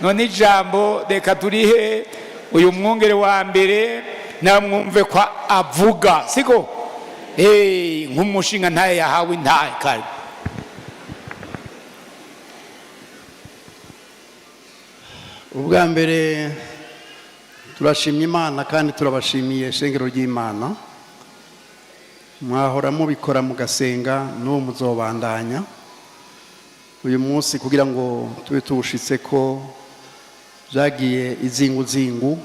none ijambo reka turihe uyu mwungere wa mbere namwumve kwa avuga siko nk'umushinga ntaye yahawe ntaye kare. ubwa mbere turashimye Imana kandi turabashimiye shengero ry'Imana, mwahora mubikora mugasenga n'uwo muzobandanya uyu munsi kugira ngo tube tuwushitse ko byagiye izingu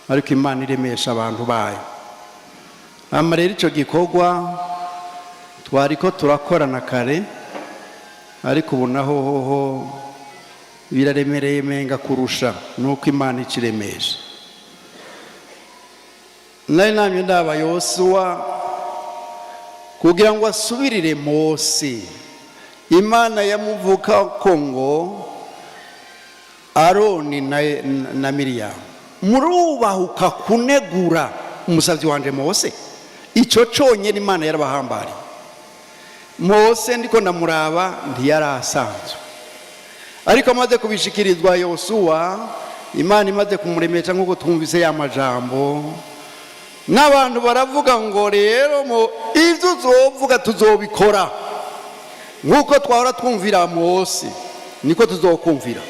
ariko Imana iremesha abantu bayo. Rero icyo gikorwa twariko turakorana kare ariko ubu naho hoho biraremereye menga kurusha nuko Imana ikiremesha. Nari namye ndaba Yosuwa kugira ngo asubirire Mose. Imana yamuvuka ko ngo Aroni na Miriyamu murubahuka kunegura umusavyi wanje Mose. Ico conyene Imana yarabahambari. Mose ndiko ndamuraba ntiyarasanzwe, ariko amaze kubishikirizwa Yosuwa, Imana imaze kumuremesha nk'uko twumvise ya majambo, n'abantu baravuga ngo rero ivyo uzovuga tuzobikora nk'uko twahora twumvira Mose niko tuzokumvira.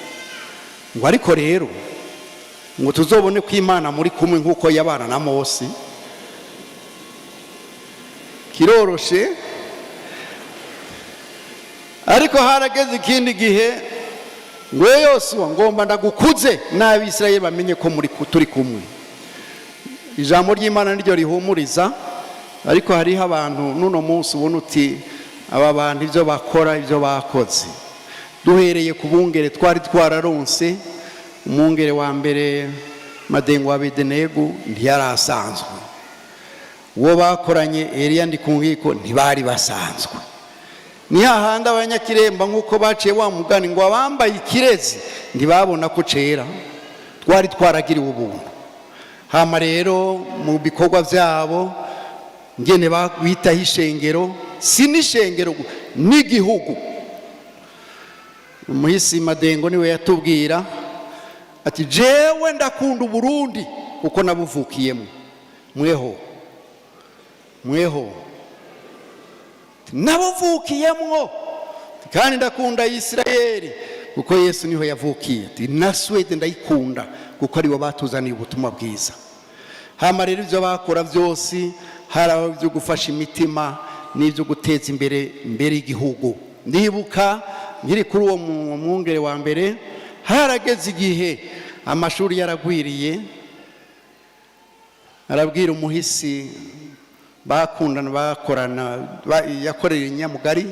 Ngo ariko rero ngo tuzobone ko Imana muri kumwe nk'uko yabana na Mose. Kiroroshe, ariko harageze ikindi gihe ngo Yosuwa ngomba ndagukuze n'Abisirayeli bamenye ko muri turi kumwe. Ijambo ry'Imana niryo rihumuriza, ariko hariho abantu nuno munsi ubona uti aba bantu ivyo bakora ivyo bakoze. Duhereye ku bungere twari twararonse, umungere wa mbere Madengo wa Bedenego ntiyarasanzwe, uwo bakoranye Eliya Ndikungiko ntibari basanzwe. Ni hahandi abanyakiremba nk'uko baciye wa mugani ngo abambaye ikirezi ntibabona ko cera, twari twaragiriwe ubuntu. Hama rero mu bikorwa byabo ngene bitaho ishengero, si n'ishengero n'igihugu. Umuhisi Madengo niwe yatubwira ati jewe ndakunda Uburundi kuko nabuvukiyemo. Mweho nabuvukiyemo kandi ndakunda Isirayeli kuko Yesu niho yavukiye. Na Swede ndayikunda kuko aribo batuzaniye ubutumwa bwiza. Hama rero ibyo bakora byose hari ibyo gufasha imitima n'ibyo guteza imbere igihugu. Ndibuka nkiri kuri uwo mwungere wa mbere, harageze igihe amashuri yaragwiriye, arabwira umuhisi bakundana bakorana yakorera Nyamugari